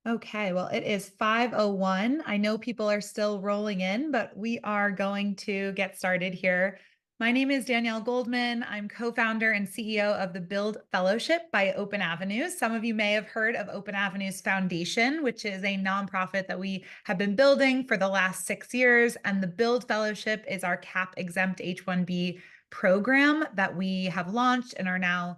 Okay, well, it is 5:01. I know people are still rolling in, but we are going to get started here. My name is Danielle Goldman. I'm co-founder and CEO of the Build Fellowship by Open Avenues. Some of you may have heard of Open Avenues Foundation, which is a nonprofit that we have been building for the last 6 years. And the Build Fellowship is our cap-exempt H-1B program that we have launched and are now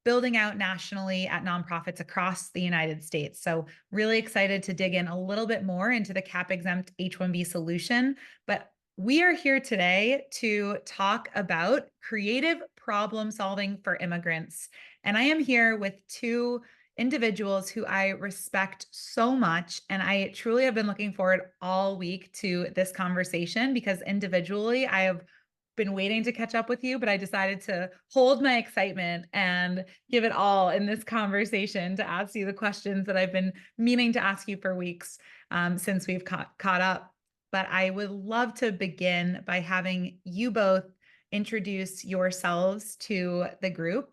building out nationally at nonprofits across the United States. So really excited to dig in a little bit more into the cap-exempt H-1B solution. But we are here today to talk about creative problem solving for immigrants. And I am here with two individuals who I respect so much. And I truly have been looking forward all week to this conversation because individually I have been waiting to catch up with you, but I decided to hold my excitement and give it all in this conversation to ask you the questions that I've been meaning to ask you for weeks since we've caught up. But I would love to begin by having you both introduce yourselves to the group.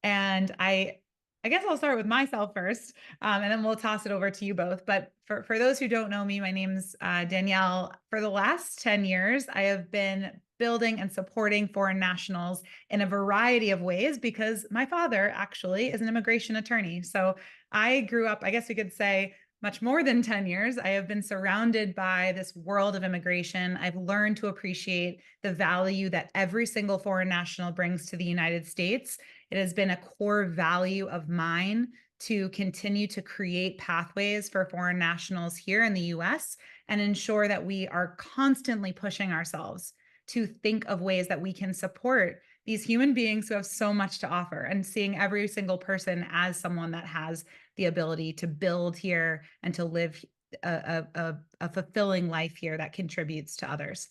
And I guess I'll start with myself first, and then we'll toss it over to you both. But for those who don't know me, my name's Danielle. For the last 10 years, I have been building and supporting foreign nationals in a variety of ways because my father actually is an immigration attorney. So I grew up, I guess we could say, much more than 10 years. I have been surrounded by this world of immigration. I've learned to appreciate the value that every single foreign national brings to the United States. It has been a core value of mine to continue to create pathways for foreign nationals here in the US and ensure that we are constantly pushing ourselves to think of ways that we can support these human beings who have so much to offer and seeing every single person as someone that has the ability to build here and to live a fulfilling life here that contributes to others.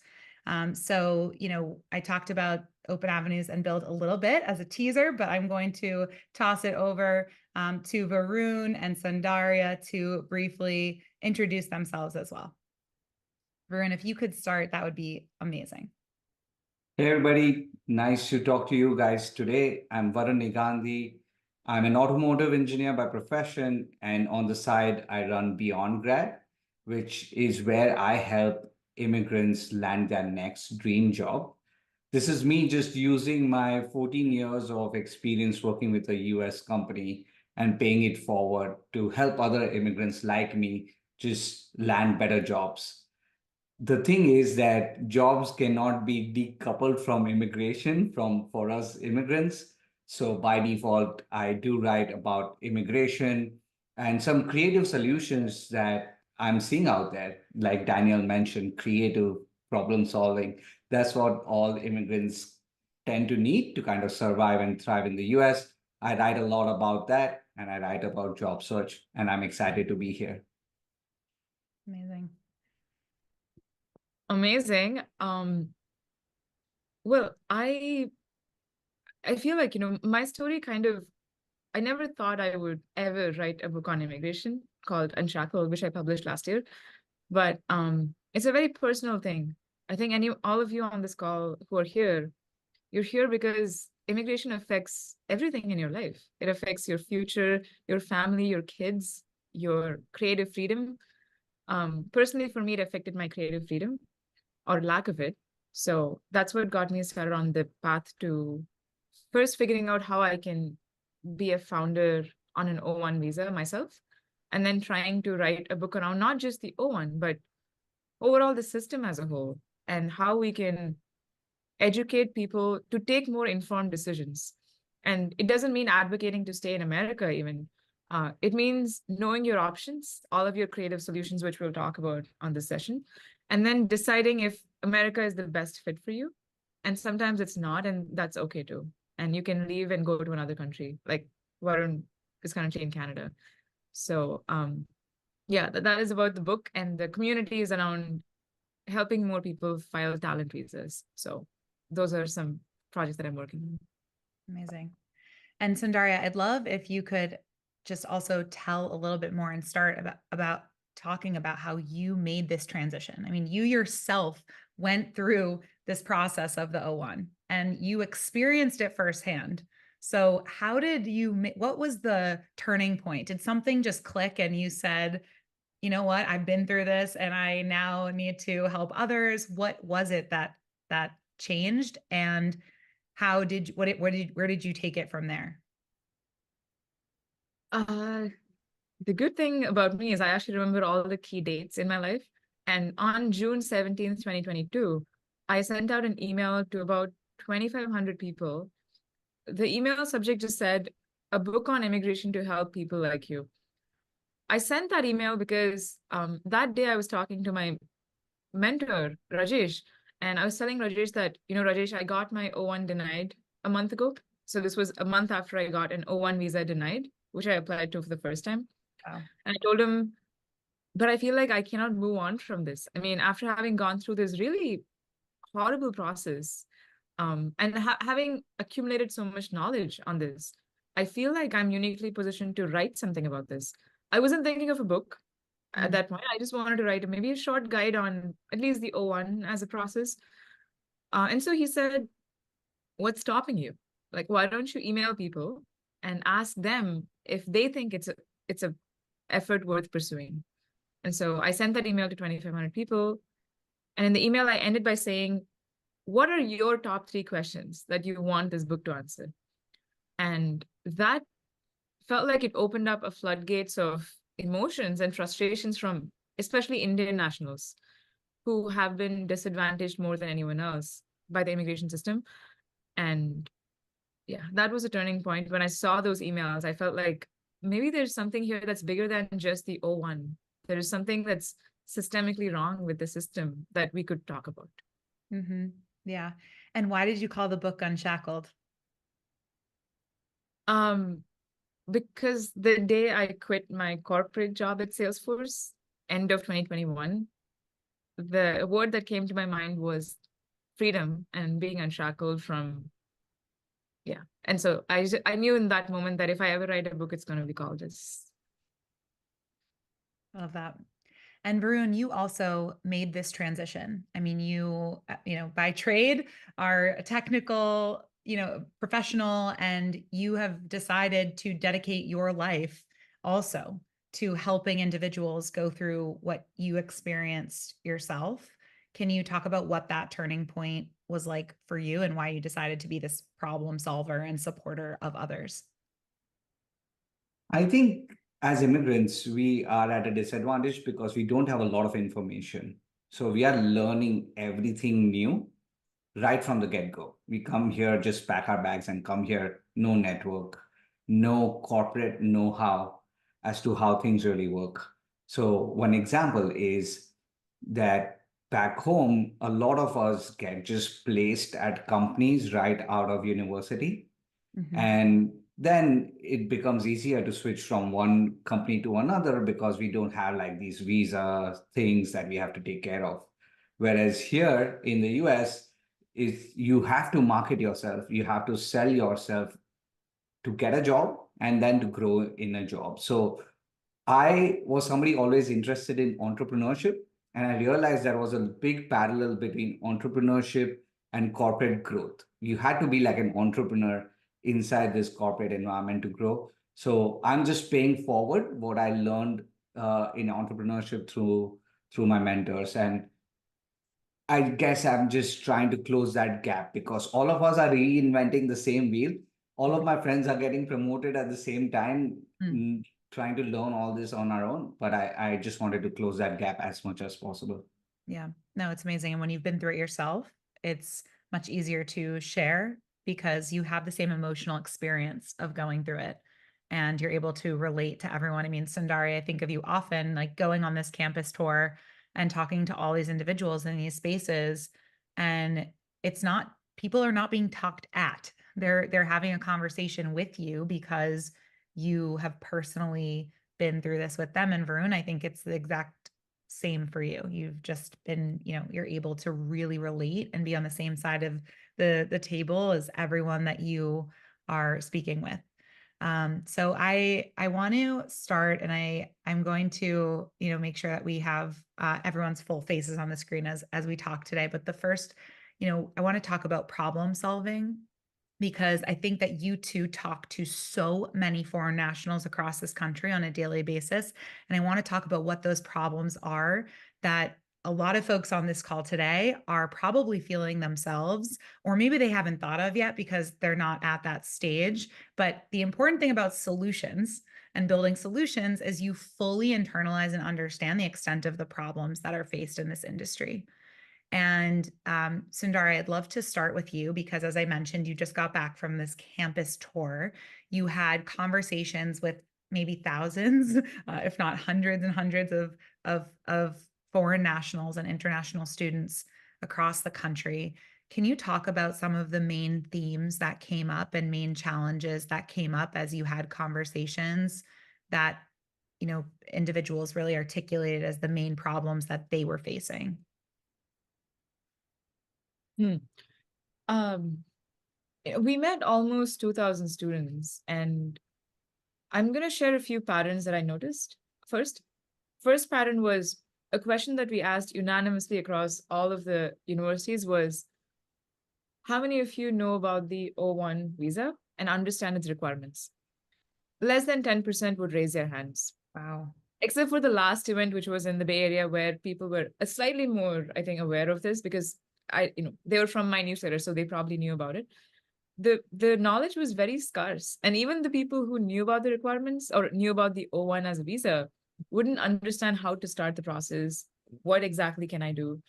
So, I talked about Open Avenues and Build a little bit as a teaser, but I'm going to toss it over to Varun and Soundarya to briefly introduce themselves as well. Varun, if you could start, that would be amazing. Hey everybody, nice to talk to you guys today. I'm Varun Negandhi. I'm an automotive engineer by profession, and on the side, I run Beyond Grad, which is where I help immigrants land their next dream job. This is me just using my 14 years of experience working with a US company and paying it forward to help other immigrants like me just land better jobs. The thing is that jobs cannot be decoupled from immigration from for us immigrants. So by default, I do write about immigration and some creative solutions that I'm seeing out there. Like Daniel mentioned, creative problem solving. That's what all immigrants tend to need to kind of survive and thrive in the US. I write a lot about that and I write about job search, and I'm excited to be here. Amazing. Amazing. Well, I feel like, my story I never thought I would ever write a book on immigration called Unshackled, which I published last year. But it's a very personal thing. I think all of you on this call who are here, you're here because immigration affects everything in your life. It affects your future, your family, your kids, your creative freedom. Personally, for me, it affected my creative freedom or lack of it. So that's what got me started on the path to first figuring out how I can be a founder on an O1 visa myself, and then trying to write a book around not just the O1, but overall the system as a whole, and how we can educate people to take more informed decisions. And it doesn't mean advocating to stay in America even. It means knowing your options, all of your creative solutions, which we'll talk about on this session, and then deciding if America is the best fit for you. And sometimes it's not, and that's okay too. And you can leave and go to another country, like Varun is currently in Canada. So yeah, that is about the book, and the community is around helping more people file talent visas. So those are some projects that I'm working on. Amazing. And Soundarya, I'd love if you could just also tell a little bit more and start about talking about how you made this transition. I mean, you yourself went through this process of the O1 and you experienced it firsthand. So how did what was the turning point? Did something just click and you said, you know what, I've been through this and I now need to help others? What was it that changed, and where did you take it from there? The good thing about me is I actually remember all the key dates in my life. And on June 17th, 2022, I sent out an email to about 2,500 people. The email subject just said, "A book on immigration to help people like you." I sent that email because that day I was talking to my mentor, Rajesh, and I was telling Rajesh that, Rajesh, I got my O1 denied a month ago. So this was a month after I got an O1 visa denied, which I applied to for the first time. Wow. And I told him, but I feel like I cannot move on from this. I mean, after having gone through this really horrible process, and having accumulated so much knowledge on this, I feel like I'm uniquely positioned to write something about this. I wasn't thinking of a book at that point. I just wanted to write maybe a short guide on at least the O1 as a process. And so he said, "What's stopping you? Like, why don't you email people and ask them if they think it's a effort worth pursuing?" And so I sent that email to 2,500 people. And in the email, I ended by saying, "What are your top 3 questions that you want this book to answer?" And that felt like it opened up a floodgates of emotions and frustrations from especially Indian nationals who have been disadvantaged more than anyone else by the immigration system. And yeah, that was a turning point. When I saw those emails, I felt like maybe there's something here that's bigger than just the O1. There is something that's systemically wrong with the system that we could talk about. Mm-hmm. Yeah. And why did you call the book Unshackled? Because the day I quit my corporate job at Salesforce, end of 2021, the word that came to my mind was freedom and being unshackled from, yeah. And so I knew in that moment that if I ever write a book, it's going to be called this. Love that. And Varun, you also made this transition. I mean, by trade are a technical, professional, and you have decided to dedicate your life also to helping individuals go through what you experienced yourself. Can you talk about what that turning point was like for you and why you decided to be this problem solver and supporter of others? I think as immigrants, we are at a disadvantage because we don't have a lot of information. So we are learning everything new right from the get-go. We come here, just pack our bags and come here, no network, no corporate know-how as to how things really work. So one example is that back home, a lot of us get just placed at companies right out of university. Mm-hmm. And then it becomes easier to switch from one company to another because we don't have like these visa things that we have to take care of. Whereas here in the US, is you have to market yourself, you have to sell yourself to get a job and then to grow in a job. So I was somebody always interested in entrepreneurship, and I realized there was a big parallel between entrepreneurship and corporate growth. You had to be like an entrepreneur inside this corporate environment to grow. So I'm just paying forward what I learned in entrepreneurship through my mentors, and I guess I'm just trying to close that gap because all of us are reinventing the same wheel. All of my friends are getting promoted at the same time, trying to learn all this on our own. But I just wanted to close that gap as much as possible. Yeah, no, it's amazing. And when you've been through it yourself, it's much easier to share because you have the same emotional experience of going through it and you're able to relate to everyone. I mean, Soundarya, I think of you often like going on this campus tour and talking to all these individuals in these spaces. And it's not, people are not being talked at. They're having a conversation with you because you have personally been through this with them. And Varun, I think it's the exact same for you. You've just been, you're able to really relate and be on the same side of the table as everyone that you are speaking with. So I want to start, and I'm going to, make sure that we have everyone's full faces on the screen as we talk today. But the first, I want to talk about problem solving because I think that you two talk to so many foreign nationals across this country on a daily basis. And I want to talk about what those problems are that a lot of folks on this call today are probably feeling themselves, or maybe they haven't thought of yet because they're not at that stage. But the important thing about solutions and building solutions is you fully internalize and understand the extent of the problems that are faced in this industry. And Soundarya, I'd love to start with you because, as I mentioned, you just got back from this campus tour. You had conversations with maybe thousands, if not hundreds and hundreds of foreign nationals and international students across the country. Can you talk about some of the main themes that came up and main challenges that came up as you had conversations that, individuals really articulated as the main problems that they were facing? We met almost 2,000 students, and I'm going to share a few patterns that I noticed. First pattern was a question that we asked unanimously across all of the universities was, how many of you know about the O1 visa and understand its requirements? Less than 10% would raise their hands. Wow. Except for the last event, which was in the Bay Area, where people were slightly more, I think, aware of this because they were from my newsletter, so they probably knew about it. The knowledge was very scarce. And even the people who knew about the requirements or knew about the O1 as a visa wouldn't understand how to start the process. What exactly can I do?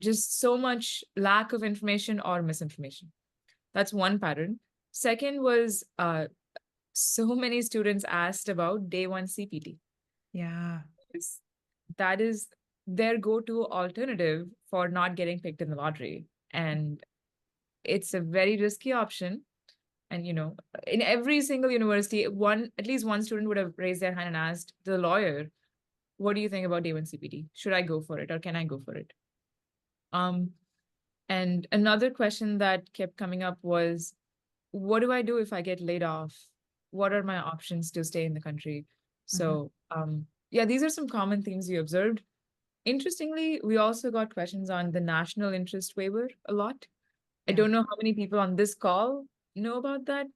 Just so much lack of information or misinformation. That's one pattern. Second was so many students asked about day one CPT. Yeah. That is their go-to alternative for not getting picked in the lottery. And it's a very risky option. And, in every single university, at least one student would have raised their hand and asked the lawyer, what do you think about day one CPT? Should I go for it or can I go for it? And another question that kept coming up was, what do I do if I get laid off? What are my options to stay in the country? So, these are some common themes we observed. Interestingly, we also got questions on the national interest waiver a lot. I don't know how many people on this call know about that.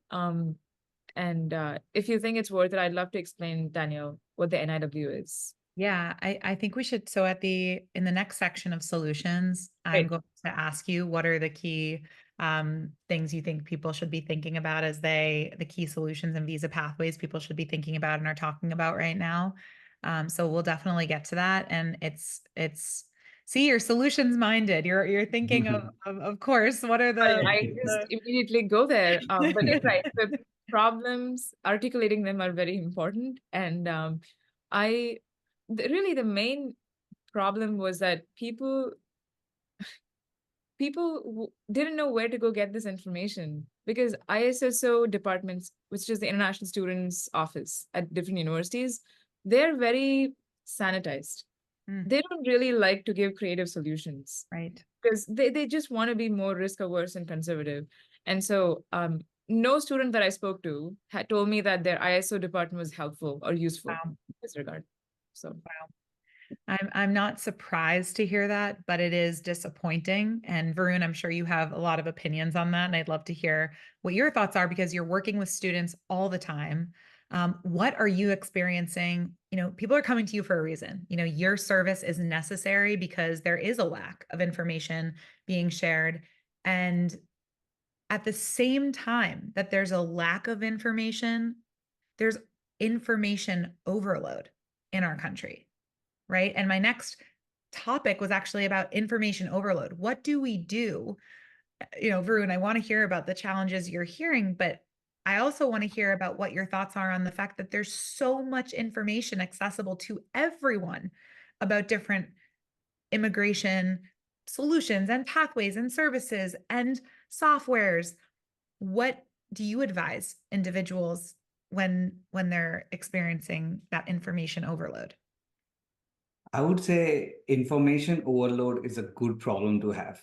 And if you think it's worth it, I'd love to explain, Danielle, what the NIW is. Yeah, I think we should. So in the next section of solutions, I'm going to ask you what are the key things you think people should be thinking about as the key solutions and visa pathways people should be thinking about and are talking about right now. So we'll definitely get to that. And see, you're solutions minded. You're thinking of course, what are I just immediately go there. But you're right. The problems, articulating them are very important. And really the main problem was that people didn't know where to go get this information because ISSO departments, which is the International Students Office at different universities, they're very sanitized. They don't really like to give creative solutions. Right. Because they just want to be more risk averse and conservative. And so no student that I spoke to had told me that their ISO department was helpful or useful in this regard. So wow. I'm not surprised to hear that, but it is disappointing. And Varun, I'm sure you have a lot of opinions on that. And I'd love to hear what your thoughts are because you're working with students all the time. What are you experiencing? People are coming to you for a reason. Your service is necessary because there is a lack of information being shared. And at the same time that there's a lack of information, there's information overload in our country, right? And my next topic was actually about information overload. What do we do? Varun, I want to hear about the challenges you're hearing, but I also want to hear about what your thoughts are on the fact that there's so much information accessible to everyone about different immigration solutions and pathways and services and softwares. What do you advise individuals when they're experiencing that information overload? I would say information overload is a good problem to have.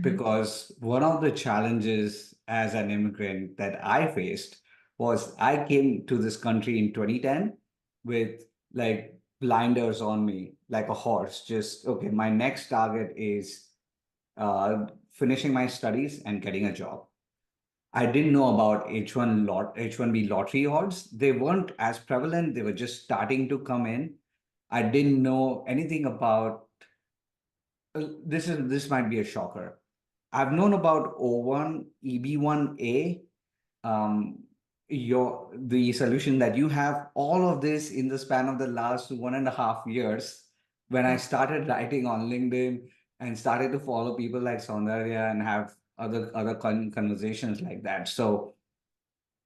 Because one of the challenges as an immigrant that I faced was I came to this country in 2010 with like blinders on me, like a horse. Just, okay, my next target is finishing my studies and getting a job. I didn't know about H1B lottery odds. They weren't as prevalent. They were just starting to come in. I didn't know anything about this might be a shocker. I've known about O1, EB1A, um, the solution that you have, all of this in the span of the last 1.5 years, when I started writing on LinkedIn and started to follow people like Soundarya and have other conversations like that. So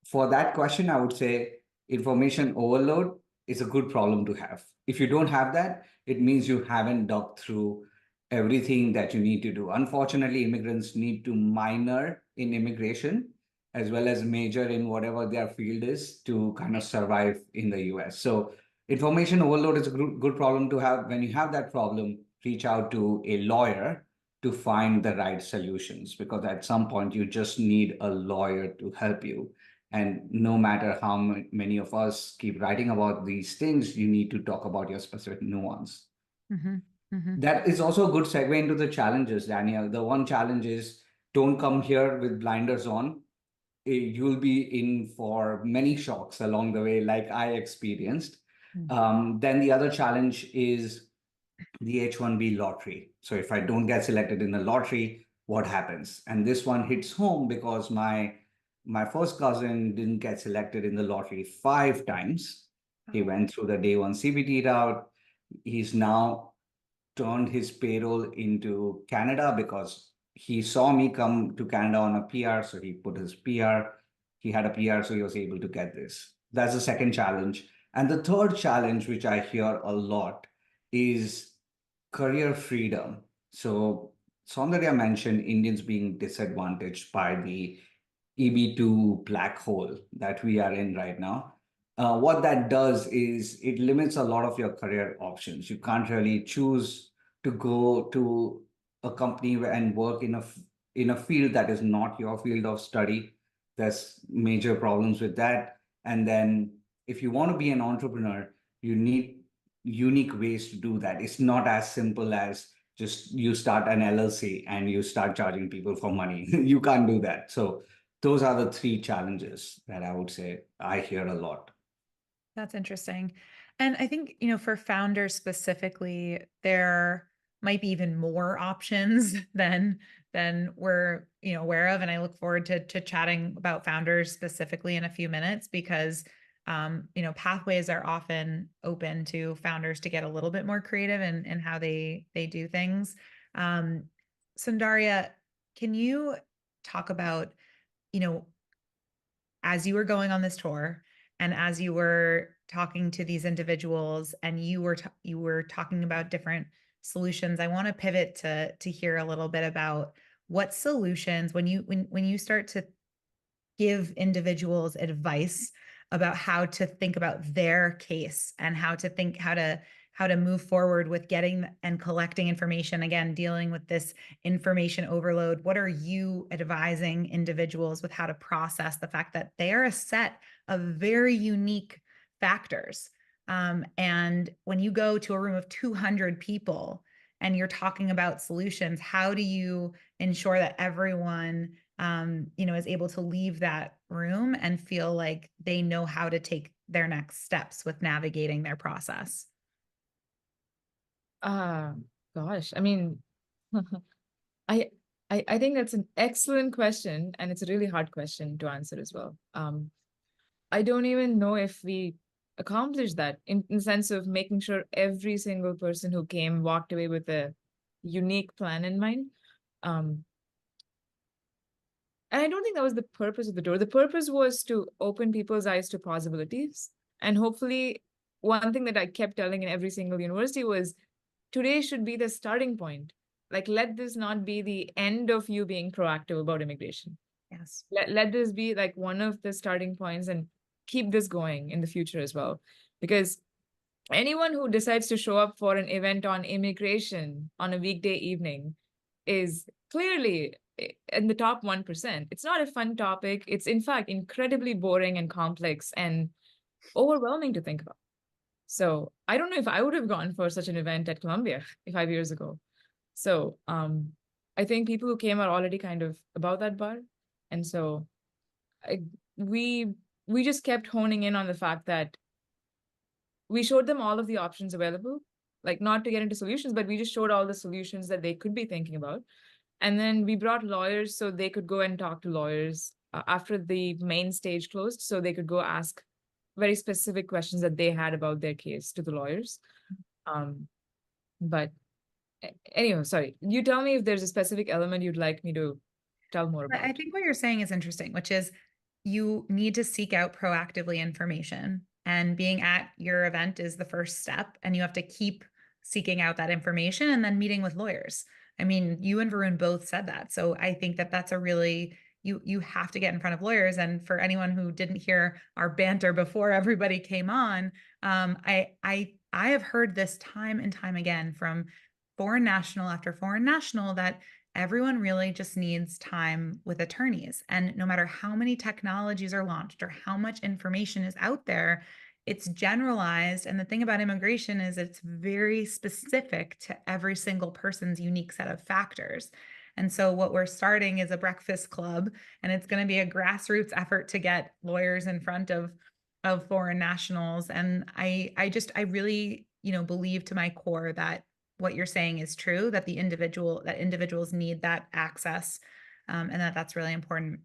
for that question, I would say information overload is a good problem to have. If you don't have that, it means you haven't dug through everything that you need to do. Unfortunately, immigrants need to minor in immigration as well as major in whatever their field is to kind of survive in the US. So information overload is a good problem to have. When you have that problem, reach out to a lawyer to find the right solutions, because at some point you just need a lawyer to help you. And no matter how many of us keep writing about these things, you need to talk about your specific nuance. Mm-hmm. Mm-hmm. That is also a good segue into the challenges, Danielle. The one challenge is don't come here with blinders on. You'll be in for many shocks along the way, like I experienced. Then the other challenge is the H1B lottery. So if I don't get selected in the lottery, what happens? And this one hits home because my first cousin didn't get selected in the lottery 5 times. He went through the day one CBT route. He's now turned his payroll into Canada because he saw me come to Canada on a PR. So he put his PR. He had a PR, so he was able to get this. That's the second challenge. And the third challenge, which I hear a lot, is career freedom. So Soundarya mentioned Indians being disadvantaged by the EB2 black hole that we are in right now. What that does is it limits a lot of your career options. You can't really choose to go to a company and work in a field that is not your field of study. There's major problems with that. And then if you want to be an entrepreneur, you need unique ways to do that. It's not as simple as just you start an LLC and you start charging people for money. You can't do that. So those are the 3 challenges that I would say I hear a lot. That's interesting. And I think, you know, for founders specifically, there might be even more options than we're, you know, aware of. And I look forward to chatting about founders specifically in a few minutes because you know, pathways are often open to founders to get a little bit more creative in how they do things. Soundarya, can you talk about, you know, as you were going on this tour and as you were talking to these individuals and you were talking about different solutions, I want to pivot to hear a little bit about what solutions when you start to give individuals advice about how to think about their case and how to move forward with getting and collecting information, again, dealing with this information overload. What are you advising individuals with how to process the fact that they are a set of very unique factors? And when you go to a room of 200 people and you're talking about solutions, how do you ensure that everyone you know, is able to leave that room and feel like they know how to take their next steps with navigating their process? Gosh, I mean, I think that's an excellent question, and it's a really hard question to answer as well. I don't even know if we accomplished that in the sense of making sure every single person who came walked away with a unique plan in mind. And I don't think that was the purpose of the tour. The purpose was to open people's eyes to possibilities. And hopefully, one thing that I kept telling in every single university was, today should be the starting point. Like, let this not be the end of you being proactive about immigration. Yes. Let this be like one of the starting points and keep this going in the future as well. Because anyone who decides to show up for an event on immigration on a weekday evening is clearly in the top 1%. It's not a fun topic. It's in fact incredibly boring and complex and overwhelming to think about. So I don't know if I would have gone for such an event at Columbia 5 years ago. So I think people who came are already kind of above that bar. And so I, we just kept honing in on the fact that we showed them all of the options available, like not to get into solutions, but we just showed all the solutions that they could be thinking about. And then we brought lawyers so they could go and talk to lawyers after the main stage closed, so they could go ask very specific questions that they had about their case to the lawyers. But anyway, sorry, you tell me if there's a specific element you'd like me to tell more about. I think what you're saying is interesting, which is you need to seek out proactively information, and being at your event is the first step, and you have to keep seeking out that information and then meeting with lawyers. I mean, you and Varun both said that. So I think that that's a really, you have to get in front of lawyers. And for anyone who didn't hear our banter before everybody came on, I have heard this time and time again from foreign national after foreign national that everyone really just needs time with attorneys. And no matter how many technologies are launched or how much information is out there, it's generalized. And the thing about immigration is it's very specific to every single person's unique set of factors. And so what we're starting is a breakfast club, and it's going to be a grassroots effort to get lawyers in front of foreign nationals. And I really, believe to my core that what you're saying is true, that individuals need that access, and that's really important.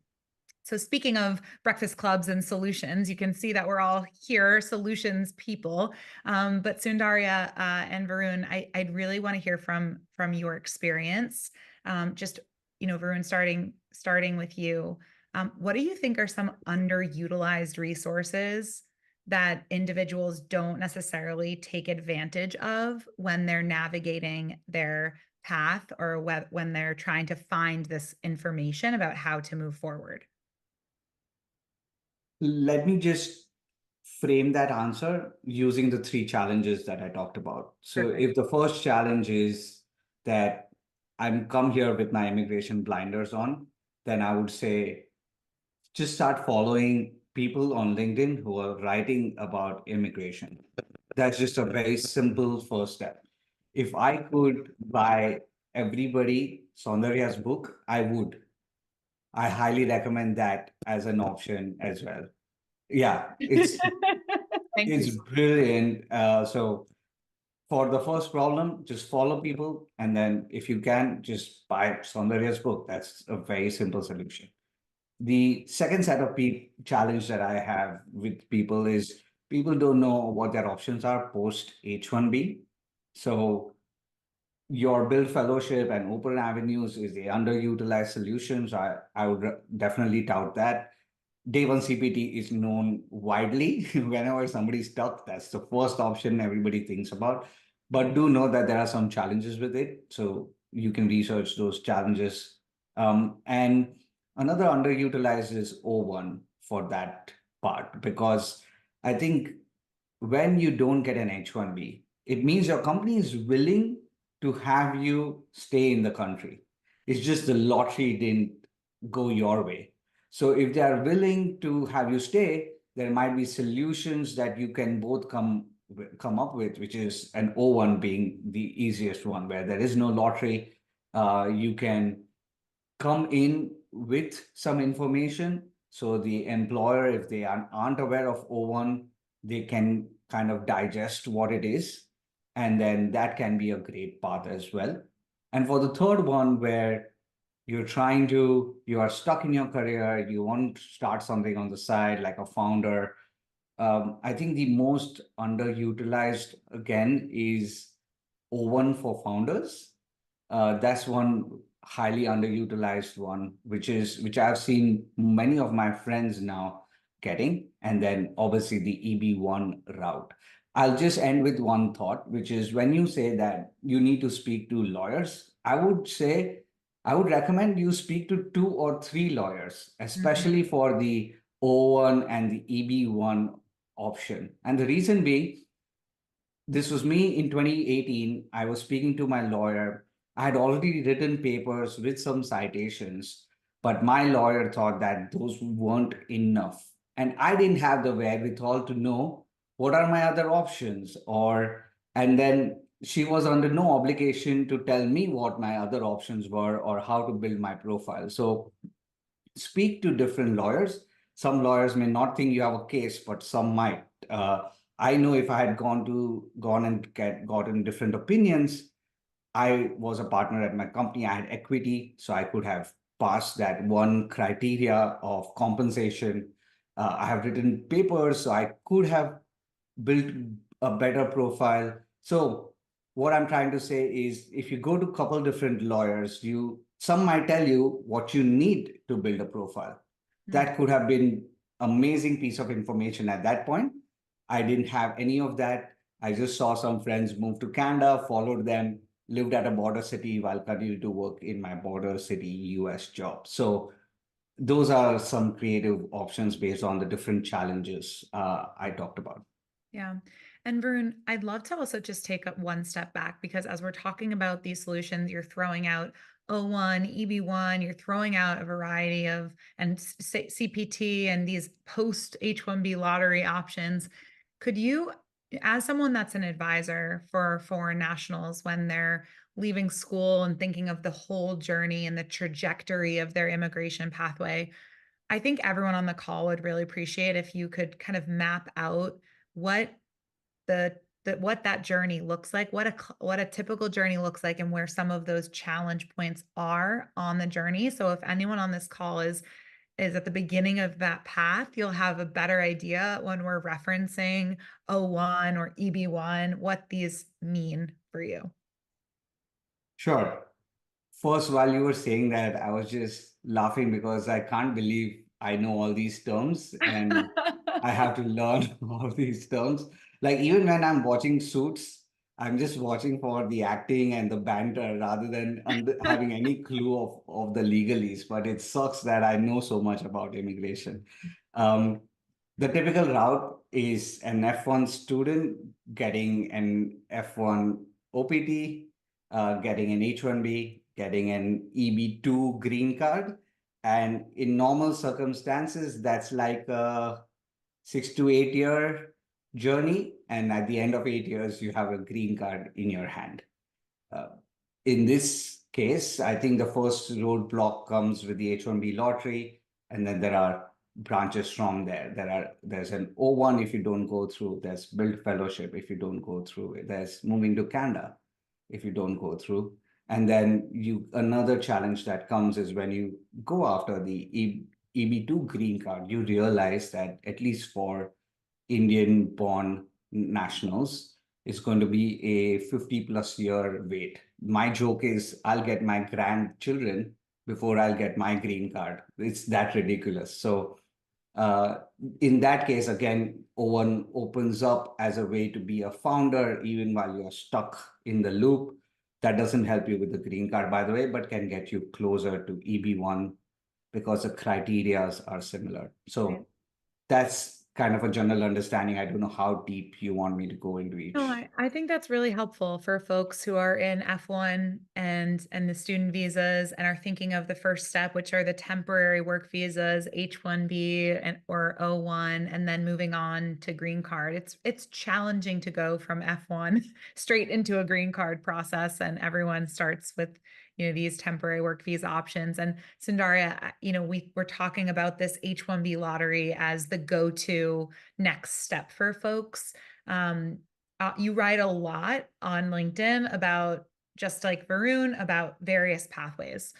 So speaking of breakfast clubs and solutions, you can see that we're all here solutions people. But Soundarya and Varun, I'd really want to hear from your experience. Varun, starting with you, what do you think are some underutilized resources that individuals don't necessarily take advantage of when they're navigating their path, or when they're trying to find this information about how to move forward? Let me just frame that answer using the three challenges that I talked about. So Perfect. if the first challenge is that I'm come here with my immigration blinders on, then I would say just start following people on LinkedIn who are writing about immigration. That's just a very simple first step. If I could buy everybody Soundarya's book, I would. I highly recommend that as an option as well. Yeah, it's Thank it's you. brilliant. So for the first problem, just follow people, and then if you can, just buy Soundarya's book. That's a very simple solution. The second set of challenge that I have with people is people don't know what their options are post H-1B. So your build fellowship and open avenues is the underutilized solutions. I would definitely tout that. Day one CPT is known widely. Whenever somebody's stuck, that's the first option everybody thinks about. But do know that there are some challenges with it. So you can research those challenges. And another underutilized is O1 for that part, because I think when you don't get an H-1B, it means your company is willing to have you stay in the country. It's just the lottery didn't go your way. So if they are willing to have you stay, there might be solutions that you can both come up with, which is an O1 being the easiest one, where there is no lottery. You can come in with some information. So the employer, if they aren't aware of O1, they can kind of digest what it is. And then that can be a great path as well. And for the third one, where you are stuck in your career, you want to start something on the side like a founder. I think the most underutilized again is O1 for founders. That's one highly underutilized one, which I've seen many of my friends now getting, and then obviously the EB1 route. I'll just end with one thought, which is when you say that you need to speak to lawyers, I would recommend you speak to 2 or 3 lawyers, especially for the O1 and the EB1 option. And the reason being, this was me in 2018. I was speaking to my lawyer. I had already written papers with some citations, but my lawyer thought that those weren't enough. And I didn't have the wherewithal to know what are my other options, and then she was under no obligation to tell me what my other options were or how to build my profile. So speak to different lawyers. some lawyers may not think you have a case, but some might. I know if I had gone and gotten different opinions, I was a partner at my company. I had equity, so I could have passed that one criteria of compensation. I have written papers, so I could have built a better profile. So what I'm trying to say is, if you go to a couple different lawyers, some might tell you what you need to build a profile. That could have been amazing piece of information at that point. I didn't have any of that. I just saw some friends move to Canada, followed them, lived at a border city while continuing to work in my border city US job. So those are some creative options based on the different challenges I talked about. Yeah. And Varun, I'd love to also just take one step back, because as we're talking about these solutions, you're throwing out O1, EB1, you're throwing out a variety of, and CPT and these post H1B lottery options. Could you, as someone that's an advisor for foreign nationals when they're leaving school and thinking of the whole journey and the trajectory of their immigration pathway, I think everyone on the call would really appreciate if you could kind of map out what what that journey looks like, what a typical journey looks like, and where some of those challenge points are on the journey. So if anyone on this call is at the beginning of that path, you'll have a better idea when we're referencing O1 or EB1 what these mean for you. Sure. First, while you were saying that, I was just laughing because I can't believe I know all these terms and I have to learn all these terms. Like, even when I'm watching Suits, I'm just watching for the acting and the banter rather than having any clue of the legalese. But it sucks that I know so much about immigration. Um, the typical route is an F1 student getting an F1 OPT, getting an H1B, getting an EB2 green card. And in normal circumstances, that's like a 6 to 8 year journey. And at the end of 8 years, you have a green card in your hand. Uh, in this case, I think the first roadblock comes with the H1B lottery, and then there are branches from there. There's an O1 if you don't go through, there's build fellowship if you don't go through, there's moving to Canada if you don't go through. And then another challenge that comes is when you go after the EB2 green card, you realize that at least for Indian born nationals, it's going to be a 50+ year wait. My joke is I'll get my grandchildren before I'll get my green card. It's that ridiculous. So in that case, again, O1 opens up as a way to be a founder even while you're stuck in the loop. That doesn't help you with the green card, by the way, but can get you closer to EB1 because the criteria are similar. So that's kind of a general understanding. I don't know how deep you want me to go into each. No, I think that's really helpful for folks who are in F1 and the student visas and are thinking of the first step, which are the temporary work visas, H1B or O1, and then moving on to green card. It's challenging to go from F1 straight into a green card process, and everyone starts with these temporary work visa options. And Soundarya, we're talking about this H1B lottery as the go-to next step for folks. You write a lot on LinkedIn about, just like Varun, about various pathways.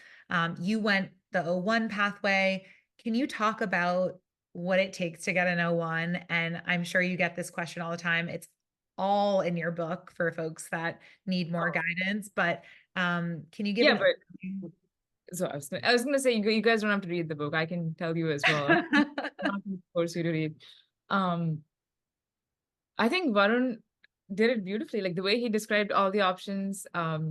You went the O1 pathway. Can you talk about what it takes to get an O1? And I'm sure you get this question all the time. It's all in your book for folks that need more guidance, but can you give so I was going to say, you guys don't have to read the book. I can tell you as well. I'm not going to force you to read. I think Varun did it beautifully. Like the way he described all the options, as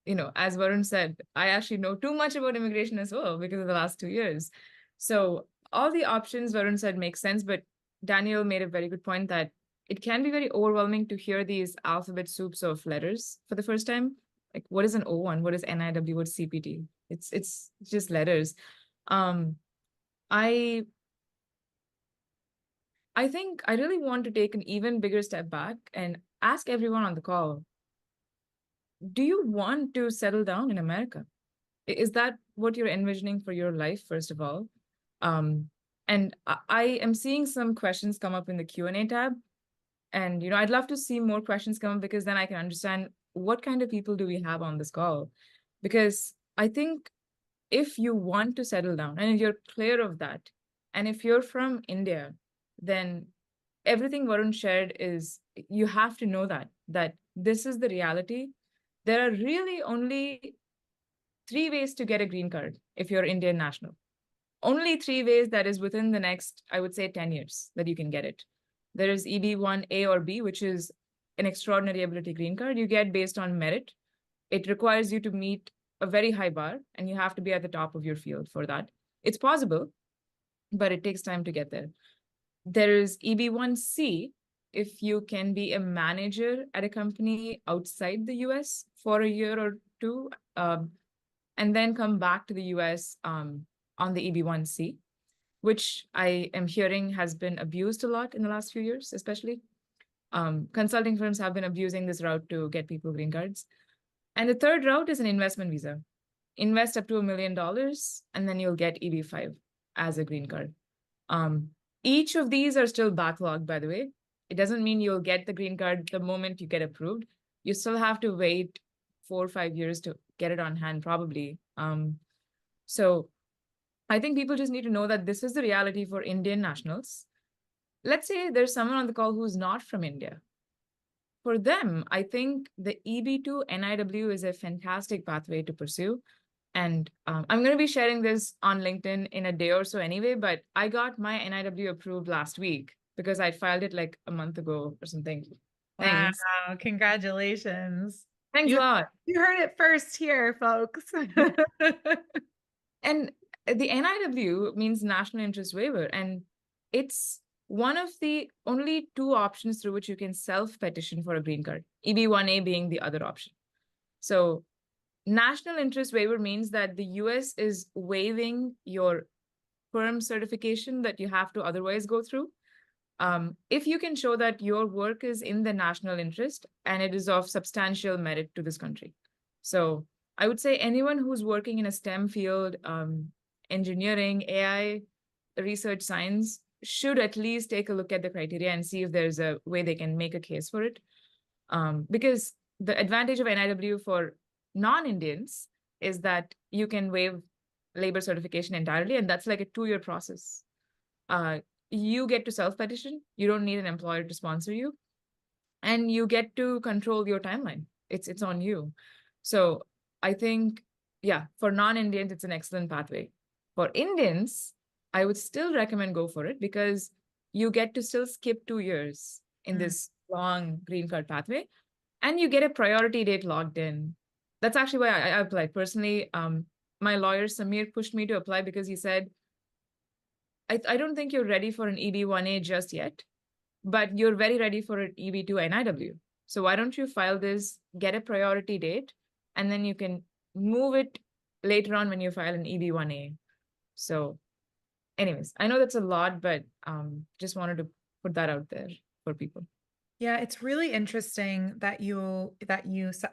Varun said, I actually know too much about immigration as well because of the last 2 years. So all the options Varun said make sense, but Danielle made a very good point that it can be very overwhelming to hear these alphabet soups of letters for the first time. Like, what is an O1? What is NIW? What's CPT? It's just letters. I think I really want to take an even bigger step back and ask everyone on the call, do you want to settle down in America? Is that what you're envisioning for your life, first of all? And And I am seeing some questions come up in the Q&A tab. And, I'd love to see more questions come up, because then I can understand what kind of people do we have on this call. Because I think if you want to settle down and if you're clear of that, and if you're from India, then everything Varun shared is, you have to know that this is the reality. There are really only 3 ways to get a green card if you're Indian national. Only 3 ways that is within the next, I would say, 10 years that you can get it. There is EB1A or B, which is an extraordinary ability green card you get based on merit. It requires you to meet a very high bar, and you have to be at the top of your field for that. It's possible, but it takes time to get there. There is EB1C, if you can be a manager at a company outside the US for a year or two, and then come back to the US on the EB1C, which I am hearing has been abused a lot in the last few years, especially. Consulting firms have been abusing this route to get people green cards. And the third route is an investment visa. Invest up to $1 million, and then you'll get EB5 as a green card. Each of these are still backlogged, by the way. It doesn't mean you'll get the green card the moment you get approved. You still have to wait 4 or 5 years to get it on hand, probably. So I think people just need to know that this is the reality for Indian nationals. Let's say there's someone on the call who's not from India. For them, I think the EB2 NIW is a fantastic pathway to pursue. And I'm going to be sharing this on LinkedIn in a day or so anyway, but I got my NIW approved last week because I filed it like a month ago or something. Thanks. Wow, congratulations. Thanks a lot. You heard it first here, folks. And the NIW means National Interest Waiver, and it's one of the only 2 options through which you can self-petition for a green card, EB1A being the other option. So National Interest Waiver means that the US is waiving your firm certification that you have to otherwise go through. If you can show that your work is in the national interest and it is of substantial merit to this country. So I would say anyone who's working in a STEM field, engineering, AI, research, science, should at least take a look at the criteria and see if there's a way they can make a case for it. Because the advantage of NIW for non-Indians is that you can waive labor certification entirely, and that's like a 2-year process. You get to self-petition. You don't need an employer to sponsor you, and you get to control your timeline. It's on you. So I think, yeah, for non-Indians, it's an excellent pathway. For Indians, I would still recommend go for it because you get to still skip 2 years in this long green card pathway, and you get a priority date logged in. That's actually why I applied. Personally, my lawyer, Samir, pushed me to apply because he said, I don't think you're ready for an EB1A just yet, but you're very ready for an EB2 NIW. So why don't you file this, get a priority date, and then you can move it later on when you file an EB1A. So anyways, I know that's a lot, but just wanted to put that out there for people. Yeah, it's really interesting that you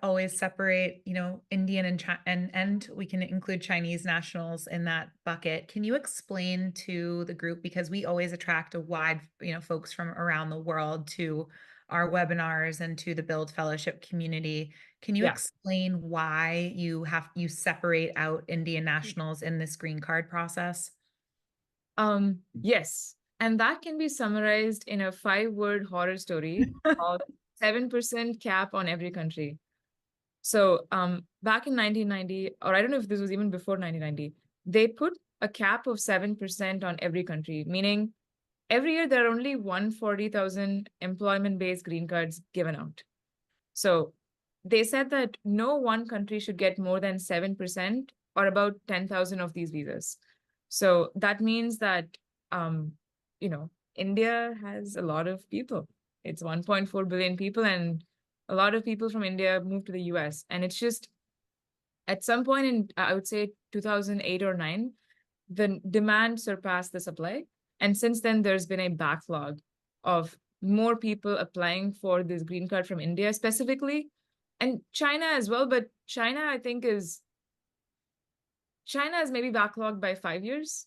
always separate, Indian and we can include Chinese nationals in that bucket. Can you explain to the group, because we always attract a wide, folks from around the world to our webinars and to the Build Fellowship community. Can you explain why you separate out Indian nationals in this green card process? Yes. And that can be summarized in a 5-word horror story called 7% cap on every country. So back in 1990, or I don't know if this was even before 1990, they put a cap of 7% on every country, meaning every year there are only 140,000 employment-based green cards given out. So they said that no one country should get more than 7% or about 10,000 of these visas. So that means that India has a lot of people. It's 1.4 billion people, and a lot of people from India moved to the US. And it's just, at some point in, I would say 2008 or 9, the demand surpassed the supply. And since then, there's been a backlog of more people applying for this green card from India specifically, and China as well. But China, I think, is maybe backlogged by 5 years.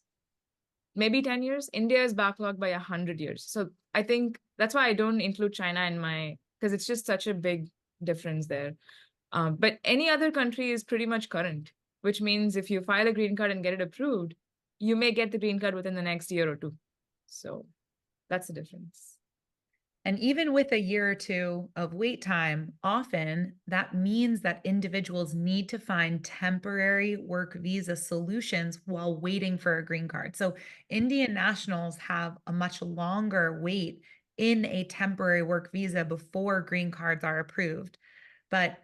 maybe 10 years. India is backlogged by 100 years. So I think that's why I don't include China in my, because it's just such a big difference there. But any other country is pretty much current, which means if you file a green card and get it approved, you may get the green card within the next year or two. So that's the difference. And even with a year or two of wait time, often that means that individuals need to find temporary work visa solutions while waiting for a green card. So Indian nationals have a much longer wait in a temporary work visa before green cards are approved. But,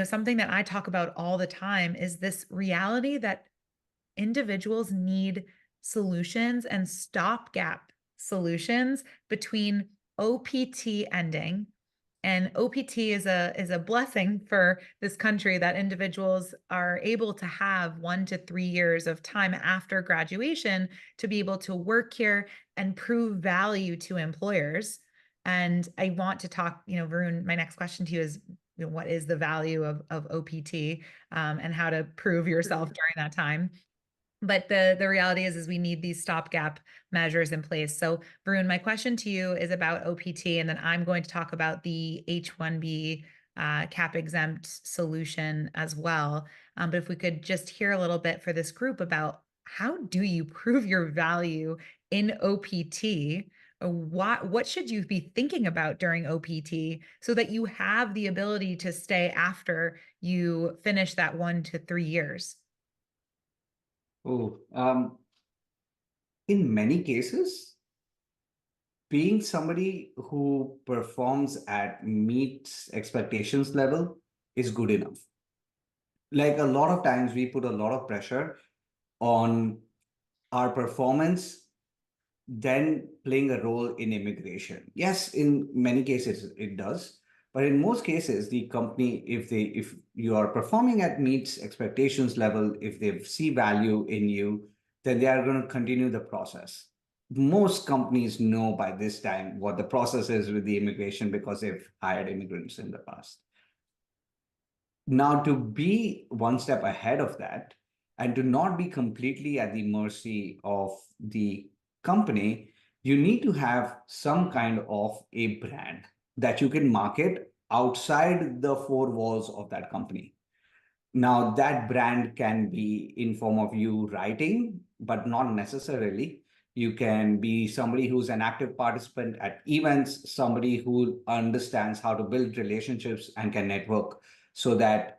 something that I talk about all the time is this reality that individuals need solutions and stopgap solutions between OPT ending. And OPT is a blessing for this country that individuals are able to have 1 to 3 years of time after graduation to be able to work here and prove value to employers. And I want to talk, Varun, my next question to you is, what is the value of OPT, and how to prove yourself during that time? But the reality is we need these stopgap measures in place. So Varun, my question to you is about OPT, and then I'm going to talk about the H-1B cap exempt solution as well. But if we could just hear a little bit for this group about how do you prove your value in OPT? What should you be thinking about during OPT so that you have the ability to stay after you finish that 1 to 3 years? Oh, in many cases, being somebody who performs at meets expectations level is good enough. Like a lot of times we put a lot of pressure on our performance then playing a role in immigration. Yes, in many cases it does, but in most cases, the company, if you are performing at meets expectations level, if they see value in you, then they are going to continue the process. Most companies know by this time what the process is with the immigration because they've hired immigrants in the past. Now, to be one step ahead of that and to not be completely at the mercy of the company, you need to have some kind of a brand that you can market outside the four walls of that company. Now, that brand can be in form of you writing, but not necessarily. You can be somebody who's an active participant at events, somebody who understands how to build relationships and can network so that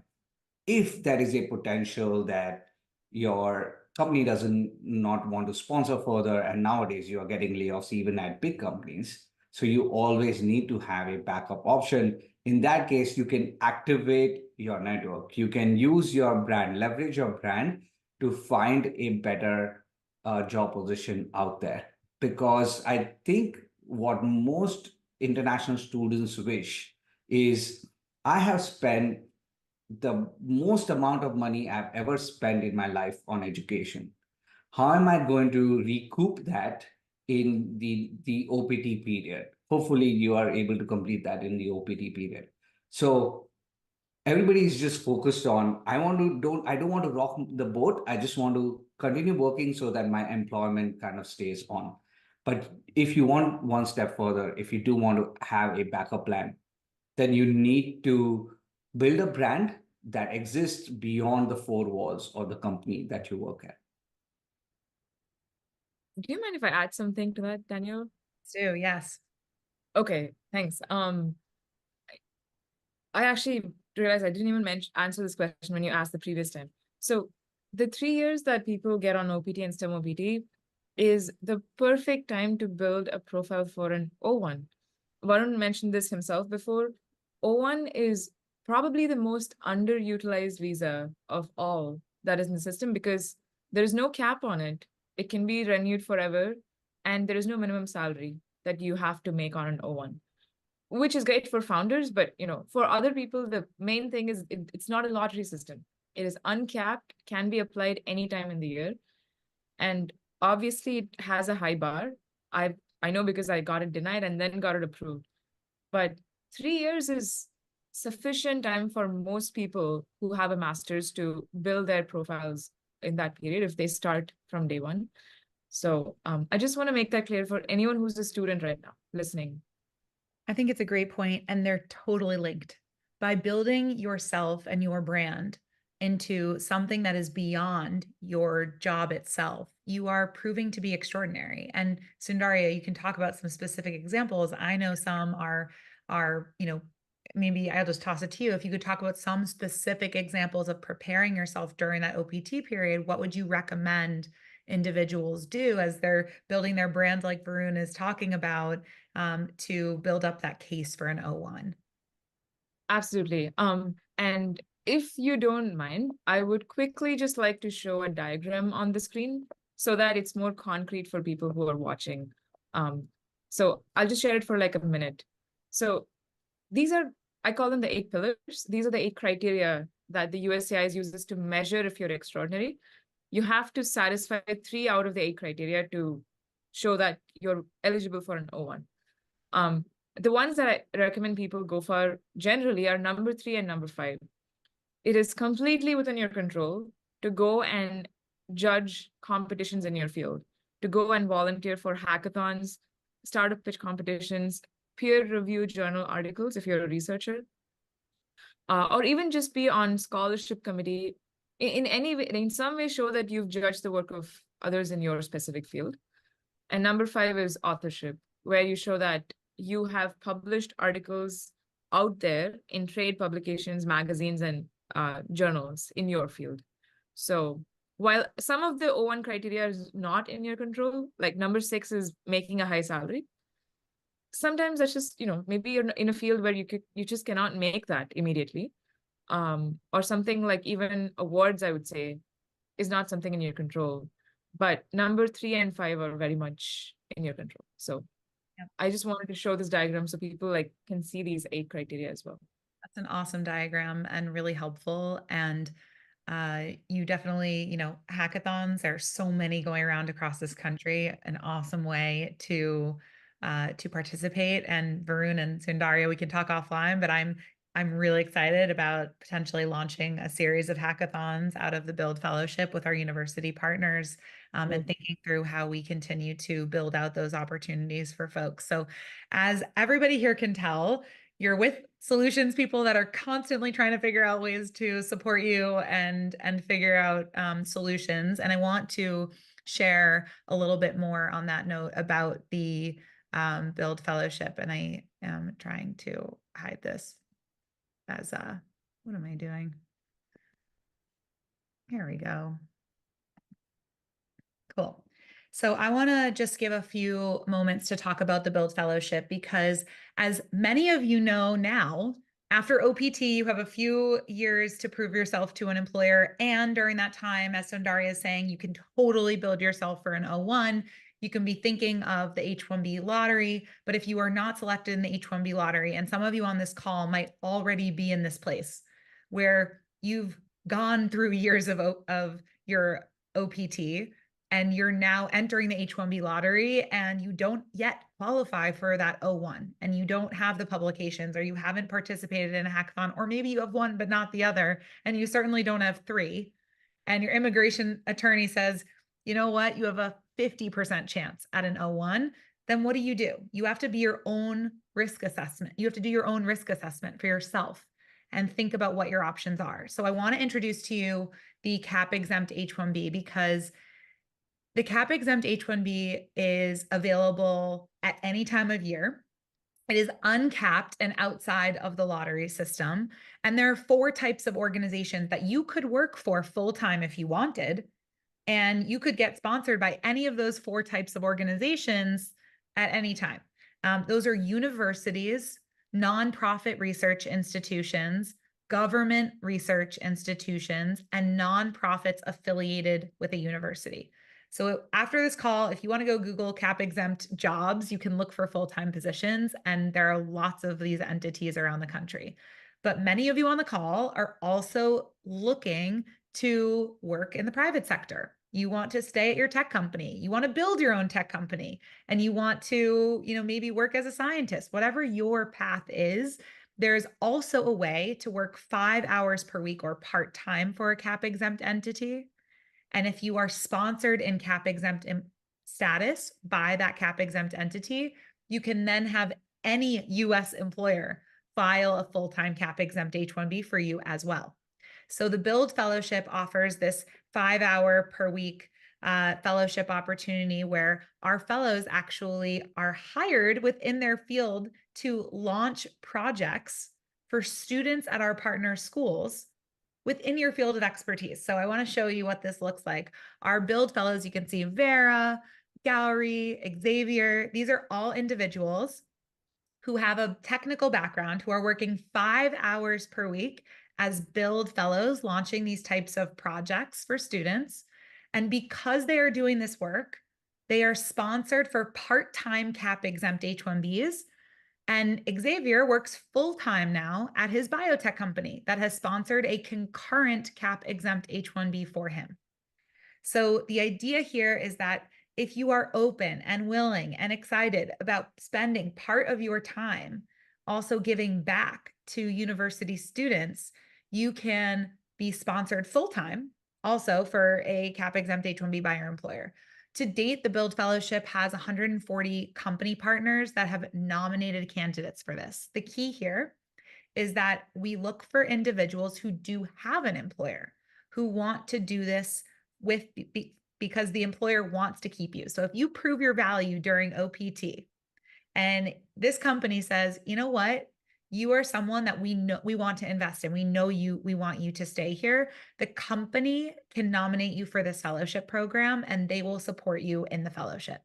if there is a potential that your company doesn't not want to sponsor further, and nowadays you are getting layoffs even at big companies, so you always need to have a backup option. In that case, you can activate your network. You can use your brand, leverage your brand to find a better job position out there. Because I think what most international students wish is I have spent the most amount of money I've ever spent in my life on education. How am I going to recoup that in the OPT period? Hopefully, you are able to complete that in the OPT period. So everybody is just focused on I don't want to rock the boat. I just want to continue working so that my employment kind of stays on. But if you want one step further, if you do want to have a backup plan, then you need to build a brand that exists beyond the four walls of the company that you work at. Do you mind if I add something to that, Danielle? So, yes. Okay, thanks. I actually realized I didn't even answer this question when you asked the previous time. So the 3 years that people get on OPT and STEM OPT is the perfect time to build a profile for an O1. Varun mentioned this himself before. O1 is probably the most underutilized visa of all that is in the system because there is no cap on it. It can be renewed forever, and there is no minimum salary that you have to make on an O1, which is great for founders. But for other people, the main thing is it's not a lottery system. It is uncapped, can be applied anytime in the year, and obviously it has a high bar. I know because I got it denied and then got it approved. But 3 years is sufficient time for most people who have a master's to build their profiles in that period if they start from day one. So I just want to make that clear for anyone who's a student right now listening. I think it's a great point, and they're totally linked. By building yourself and your brand into something that is beyond your job itself, you are proving to be extraordinary. And Soundarya, you can talk about some specific examples. I know some are, maybe I'll just toss it to you. If you could talk about some specific examples of preparing yourself during that OPT period, what would you recommend individuals do as they're building their brand, like Varun is talking about, to build up that case for an O1? Absolutely. And if you don't mind, I would quickly just like to show a diagram on the screen so that it's more concrete for people who are watching. So I'll just share it for like a minute. So these are, I call them the 8 pillars. These are the 8 criteria that the USCIS uses to measure if you're extraordinary. You have to satisfy 3 out of the 8 criteria to show that you're eligible for an O1. The ones that I recommend people go for generally are number 3 and number 5. It is completely within your control to go and judge competitions in your field, to go and volunteer for hackathons, startup pitch competitions, peer-reviewed journal articles if you're a researcher, or even just be on scholarship committee in any way, in some way show that you've judged the work of others in your specific field. And number 5 is authorship, where you show that you have published articles out there in trade publications, magazines, and journals in your field. So while some of the O1 criteria is not in your control, like number 6 is making a high salary, sometimes that's just, maybe you're in a field where you just cannot make that immediately. Or something like even awards, I would say, is not something in your control. But number 3 and 5 are very much in your control. So Yep. I just wanted to show this diagram so people can see these 8 criteria as well. That's an awesome diagram and really helpful. And you definitely, hackathons, there are so many going around across this country, an awesome way to participate. And Varun and Soundarya, we can talk offline, but I'm really excited about potentially launching a series of hackathons out of the Build Fellowship with our university partners, and thinking through how we continue to build out those opportunities for folks. So as everybody here can tell, you're with solutions people that are constantly trying to figure out ways to support you and figure out solutions. And I want to share a little bit more on that note about the Build Fellowship. And I am trying to hide this as what am I doing? Here we go. Cool. So I want to just give a few moments to talk about the Build Fellowship, because as many of you know now, after OPT, you have a few years to prove yourself to an employer. And during that time, as Soundarya is saying, you can totally build yourself for an O1. You can be thinking of the H-1B lottery, but if you are not selected in the H-1B lottery, and some of you on this call might already be in this place where you've gone through years of your OPT, and you're now entering the H-1B lottery and you don't yet qualify for that O1, and you don't have the publications, or you haven't participated in a hackathon, or maybe you have one but not the other, and you certainly don't have 3, and your immigration attorney says, you know what, you have a 50% chance at an O1, then what do? You have to be your own risk assessment. You have to do your own risk assessment for yourself and think about what your options are. So I want to introduce to you the cap-exempt H-1B, because the cap-exempt H-1B is available at any time of year. It is uncapped and outside of the lottery system. And there are 4 types of organizations that you could work for full-time if you wanted. And you could get sponsored by any of those 4 types of organizations at any time. Those are universities, nonprofit research institutions, government research institutions, and nonprofits affiliated with a university. So after this call, if you want to go Google cap-exempt jobs, you can look for full-time positions, and there are lots of these entities around the country. But many of you on the call are also looking to work in the private sector. You want to stay at your tech company. You want to build your own tech company, and you want to, maybe work as a scientist. Whatever your path is, there's also a way to work 5 hours per week or part-time for a cap-exempt entity. And if you are sponsored in cap-exempt status by that cap-exempt entity, you can then have any U.S. employer file a full-time cap-exempt H-1B for you as well. So the Build Fellowship offers this 5-hour per week fellowship opportunity where our fellows actually are hired within their field to launch projects for students at our partner schools within your field of expertise. So I want to show you what this looks like. Our Build Fellows, you can see Vera, Gallery, Xavier. These are all individuals who have a technical background, who are working 5 hours per week as Build Fellows, launching these types of projects for students. And because they are doing this work, they are sponsored for part-time cap-exempt H-1Bs. And Xavier works full-time now at his biotech company that has sponsored a concurrent cap-exempt H-1B for him. So the idea here is that if you are open and willing and excited about spending part of your time also giving back to university students, you can be sponsored full-time also for a cap-exempt H-1B by your employer. To date, the Build Fellowship has 140 company partners that have nominated candidates for this. The key here is that we look for individuals who do have an employer, who want to do this with because the employer wants to keep you. So if you prove your value during OPT and this company says, you know what, you are someone that we know we want to invest in, we know you, we want you to stay here, the company can nominate you for this fellowship program and they will support you in the fellowship.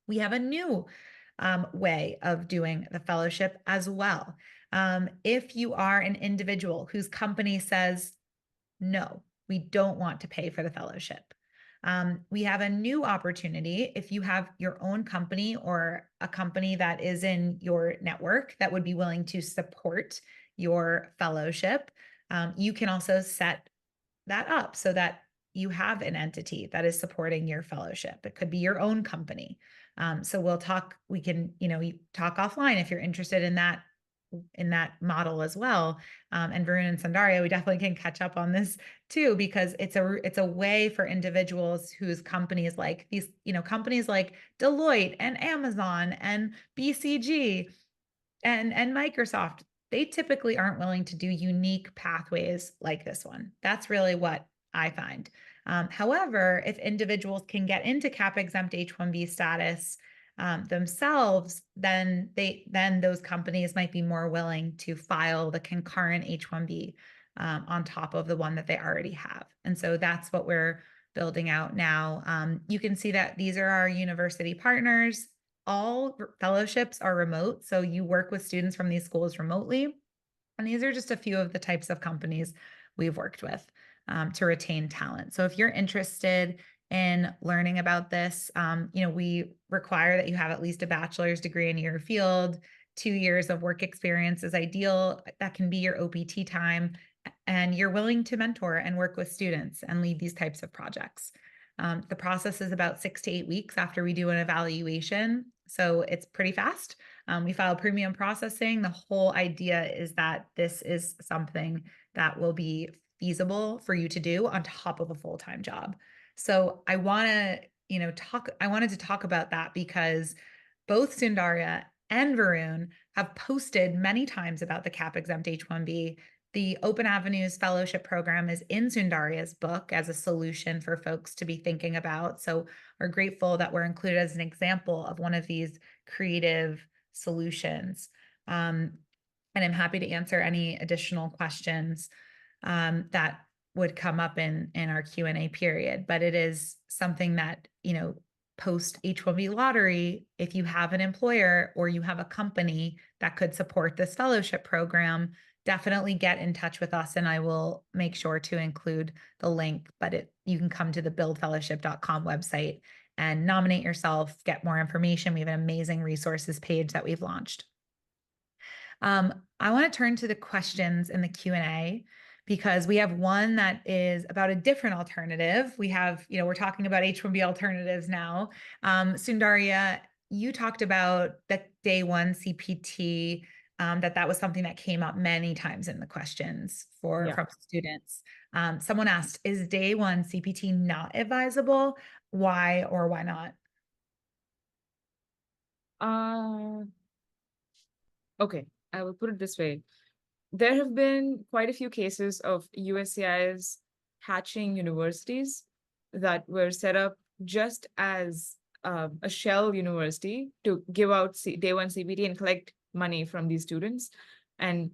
We have a new way of doing the fellowship as well. If you are an individual whose company says, no, we don't want to pay for the fellowship, we have a new opportunity. If you have your own company or a company that is in your network that would be willing to support your fellowship, you can also set that up so that you have an entity that is supporting your fellowship. It could be your own company. So we'll talk, we can, talk offline if you're interested in that model as well. And Varun and Soundarya, we definitely can catch up on this too, because it's a way for individuals whose companies like these, companies like Deloitte and Amazon and BCG and Microsoft, they typically aren't willing to do unique pathways like this one. That's really what I find. However, if individuals can get into cap-exempt H-1B status themselves, then those companies might be more willing to file the concurrent H-1B on top of the one that they already have. And so that's what we're building out now. You can see that these are our university partners. All fellowships are remote, so you work with students from these schools remotely. And these are just a few of the types of companies we've worked with to retain talent. So if you're interested in learning about this, we require that you have at least a bachelor's degree in your field. 2 years of work experience is ideal. That can be your OPT time, and you're willing to mentor and work with students and lead these types of projects. The process is about 6 to 8 weeks after we do an evaluation. So it's pretty fast. We file premium processing. The whole idea is that this is something that will be feasible for you to do on top of a full-time job. So I wanted to talk about that because both Soundarya and Varun have posted many times about the cap-exempt H-1B. The Open Avenues Fellowship Program is in Soundarya's book as a solution for folks to be thinking about. So we're grateful that we're included as an example of one of these creative solutions. And I'm happy to answer any additional questions that would come up in our Q&A period. But it is something that, post H-1B lottery, if you have an employer or you have a company that could support this fellowship program, definitely get in touch with us and I will make sure to include the link, but you can come to the buildfellowship.com website and nominate yourself, get more information. We have an amazing resources page that we've launched. I want to turn to the questions in the Q&A because we have one that is about a different alternative. We have, we're talking about H-1B alternatives now. Soundarya, you talked about the day one CPT, that was something that came up many times in the questions from students. Someone asked, is day one CPT not advisable? Why or why not? Okay, I will put it this way. There have been quite a few cases of USCIS hatching universities that were set up just as a shell university to give out day one CPT and collect money from these students. And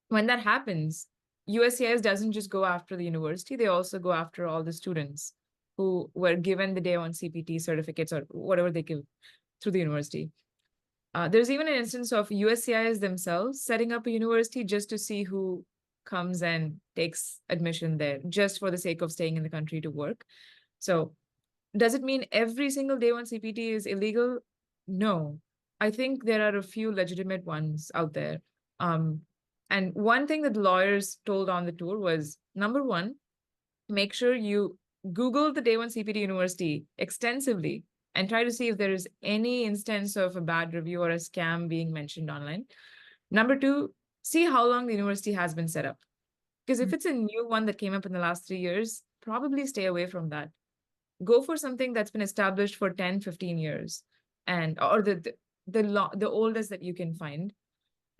when that happens, USCIS doesn't just go after the university, they also go after all the students who were given the day one CPT certificates or whatever they give through the university. There's even an instance of USCIS themselves setting up a university just to see who comes and takes admission there, just for the sake of staying in the country to work. So does it mean every single day one CPT is illegal? No. I think there are a few legitimate ones out there. And one thing that the lawyers told on the tour was, number one, make sure you Google the day one CPT university extensively and try to see if there is any instance of a bad review or a scam being mentioned online. Number two, see how long the university has been set up. Because if it's a new one that came up in the last 3 years, probably stay away from that. Go for something that's been established for 10, 15 years, or the oldest that you can find.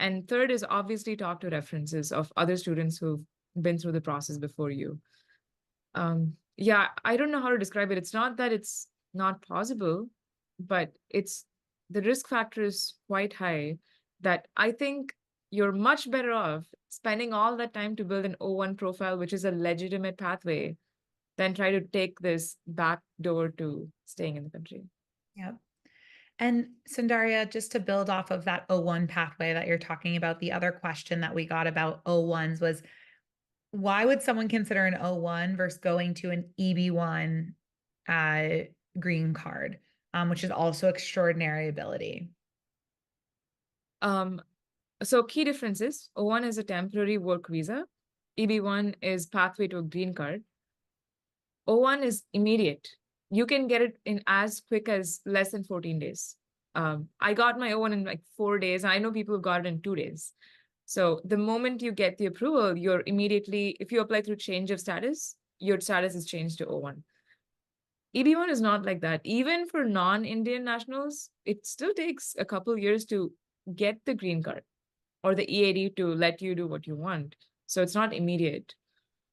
And third is obviously talk to references of other students who've been through the process before you. Yeah, I don't know how to describe it. It's not that it's not possible, but the risk factor is quite high that I think you're much better off spending all that time to build an O1 profile, which is a legitimate pathway, than try to take this back door to staying in the country. Yeah. And Soundarya, just to build off of that O1 pathway that you're talking about, the other question that we got about O1s was, why would someone consider an O1 versus going to an EB1 green card, which is also extraordinary ability? So key differences: O1 is a temporary work visa. EB1 is pathway to a green card. O1 is immediate. You can get it in as quick as less than 14 days. I got my O1 in like 4 days. I know people who got it in 2 days. So the moment you get the approval, you're immediately, if you apply through change of status, your status is changed to O1. EB1 is not like that. Even for non-Indian nationals, it still takes a couple years to get the green card or the EAD to let you do what you want. So it's not immediate.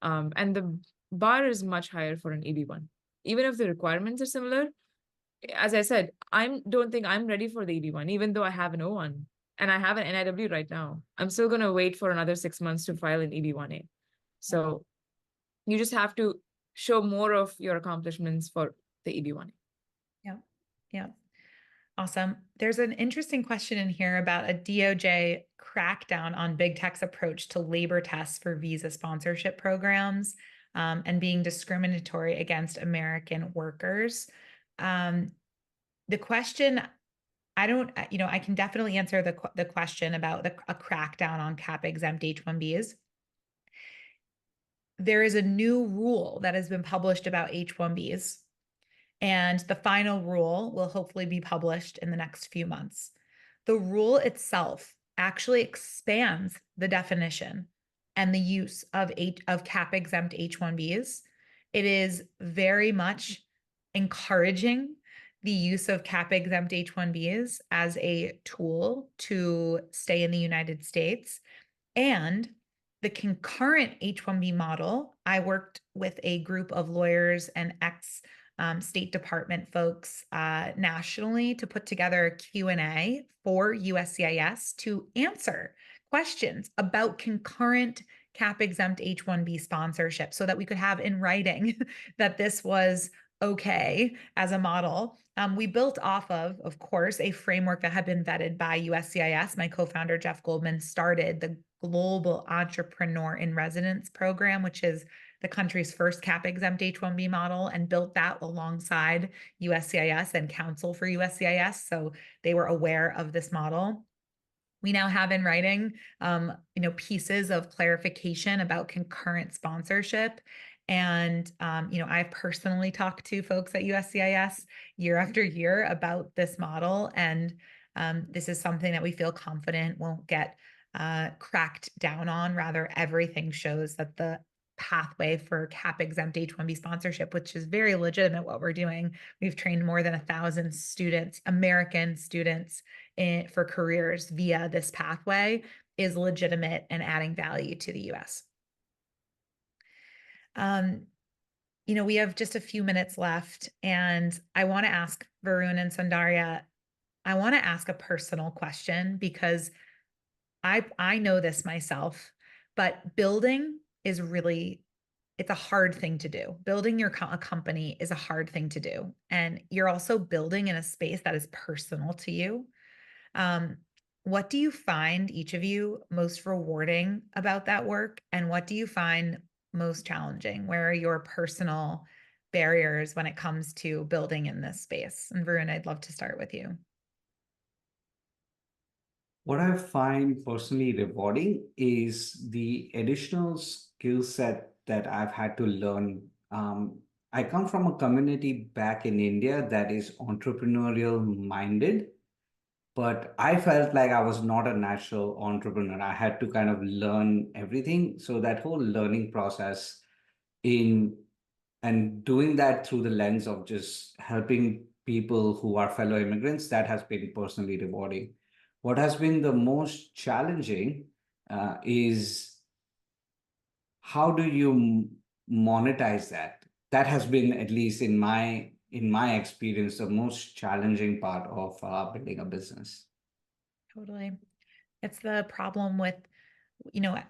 And the bar is much higher for an EB1. Even if the requirements are similar, as I said, I don't think I'm ready for the EB1, even though I have an O1 and I have an NIW right now. I'm still going to wait for another 6 months to file an EB1A. So you just have to show more of your accomplishments for the EB1A. Yeah. Yeah. Awesome. There's an interesting question in here about a DOJ crackdown on big tech's approach to labor tests for visa sponsorship programs, and being discriminatory against American workers. The question, I can definitely answer the question about a crackdown on cap-exempt H-1Bs. There is a new rule that has been published about H-1Bs, and the final rule will hopefully be published in the next few months. The rule itself actually expands the definition and the use of cap-exempt H-1Bs. It is very much encouraging the use of cap-exempt H-1Bs as a tool to stay in the United States. And the concurrent H-1B model, I worked with a group of lawyers and State Department folks nationally to put together a Q&A for USCIS to answer questions about concurrent cap-exempt H-1B sponsorship so that we could have in writing that this was okay as a model. We built off of course, a framework that had been vetted by USCIS. My co-founder, Jeff Goldman, started the Global Entrepreneur in Residence program, which is the country's first cap-exempt H-1B model, and built that alongside USCIS and counsel for USCIS. So they were aware of this model. We now have in writing, pieces of clarification about concurrent sponsorship. And, I've personally talked to folks at USCIS year after year about this model. And this is something that we feel confident won't get cracked down on. Rather, everything shows that the pathway for cap-exempt H-1B sponsorship, which is very legitimate what we're doing. We've trained more than 1,000 students, American students, for careers via this pathway, is legitimate and adding value to the US. We have just a few minutes left, and I want to ask Varun and Soundarya, I want to ask a personal question because I know this myself, but building is really, it's a hard thing to do. Building a company is a hard thing to do. And you're also building in a space that is personal to you. What do you find, each of you, most rewarding about that work? And what do you find most challenging? Where are your personal barriers when it comes to building in this space? And Varun, I'd love to start with you. What I find personally rewarding is the additional skill set that I've had to learn. I come from a community back in India that is entrepreneurial minded, but I felt like I was not a natural entrepreneur. I had to kind of learn everything. So that whole learning process and doing that through the lens of just helping people who are fellow immigrants, that has been personally rewarding. What has been the most challenging is how do you monetize that? That has been, at least in my experience, the most challenging part of building a business. Totally. It's the problem with,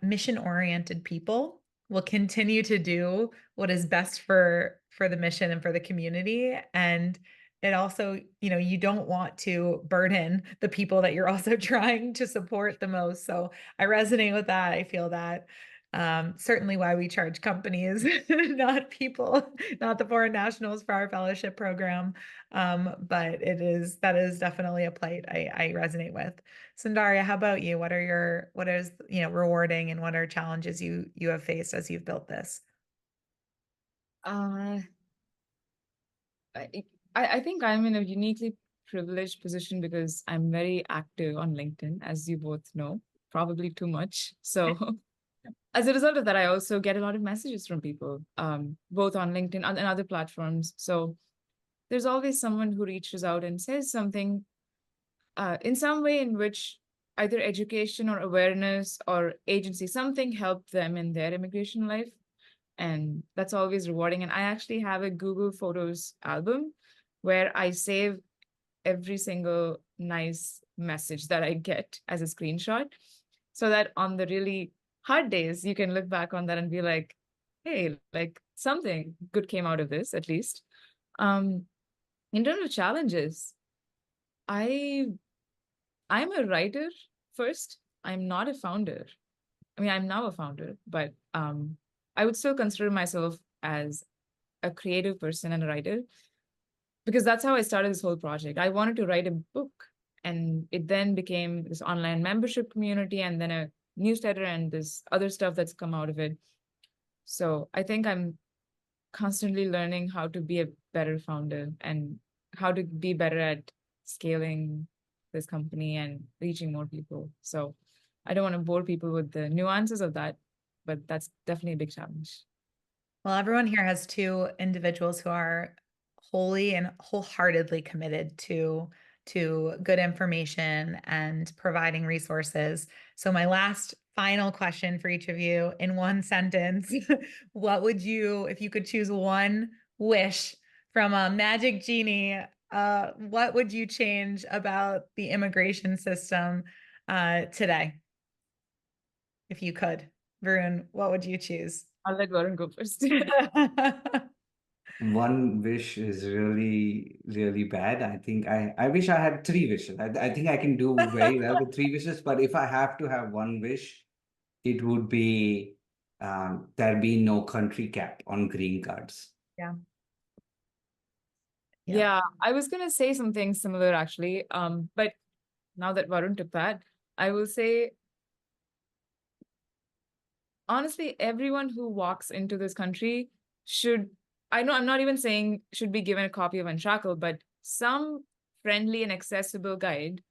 mission-oriented people will continue to do what is best for the mission and for the community. And it also, you don't want to burden the people that you're also trying to support the most. So I resonate with that. I feel that. Certainly why we charge companies, not people, not the foreign nationals for our fellowship program. But that is definitely a plight I resonate with. Soundarya, how about you? What is rewarding, and what are challenges you have faced as you've built this? I think I'm in a uniquely privileged position because I'm very active on LinkedIn, as you both know, probably too much. So as a result of that, I also get a lot of messages from people, both on LinkedIn and other platforms. So there's always someone who reaches out and says something in some way in which either education or awareness or agency, something helped them in their immigration life. And that's always rewarding. And I actually have a Google Photos album where I save every single nice message that I get as a screenshot, so that on the really hard days, you can look back on that and be like, hey, like something good came out of this, at least. In terms of challenges, I'm a writer first. I'm not a founder. I mean, I'm now a founder, but I would still consider myself as a creative person and a writer, because that's how I started this whole project. I wanted to write a book, and it then became this online membership community, and then a newsletter, and this other stuff that's come out of it. So I think I'm constantly learning how to be a better founder and how to be better at scaling this company and reaching more people. So I don't want to bore people with the nuances of that, but that's definitely a big challenge. Well, everyone here has two individuals who are wholly and wholeheartedly committed to good information and providing resources. So my last final question for each of you, in one sentence, what would you, if you could choose one wish from a magic genie, what would you change about the immigration system today? If you could, Varun, what would you choose? I'll let Varun go first. One wish is really, really bad. I think I wish I had three wishes. I think I can do very well with three wishes, but if I have to have one wish, it would be there be no country cap on green cards. Yeah. Yeah, I was going to say something similar, actually. But now that Varun took that, I will say, honestly, everyone who walks into this country should, I know I'm not even saying should be given a copy of Unshackled, but some friendly and accessible guide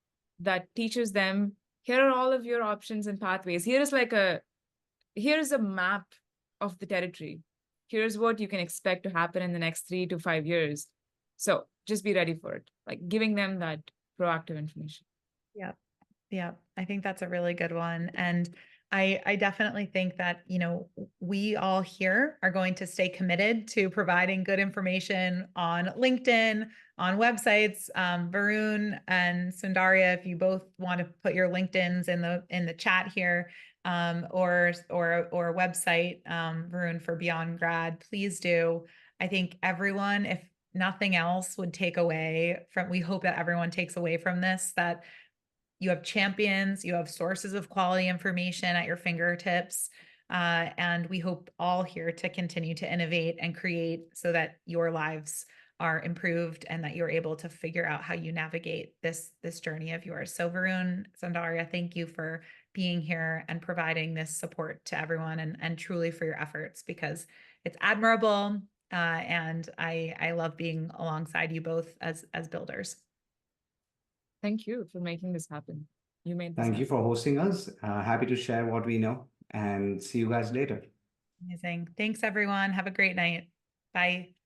that teaches them, here are all of your options and pathways. Here's a map of the territory. Here's what you can expect to happen in the next 3 to 5 years. So just be ready for it, like giving them that proactive information. Yeah. Yeah. I think that's a really good one. And I definitely think that, we all here are going to stay committed to providing good information on LinkedIn, on websites. Varun and Soundarya, if you both want to put your LinkedIns in the chat here, or website, Varun for Beyond Grad, please do. I think everyone, if nothing else, would take away from, we hope that everyone takes away from this, that you have champions, you have sources of quality information at your fingertips. And we hope all here to continue to innovate and create so that your lives are improved and that you're able to figure out how you navigate this journey of yours. So Varun, Soundarya, thank you for being here and providing this support to everyone, and truly for your efforts, because it's admirable. And I love being alongside you both as builders. Thank you for making this happen. You made this Thank you happen. for hosting us. Happy to share what we know, and see you guys later. Amazing. Thanks, everyone. Have a great night. Bye.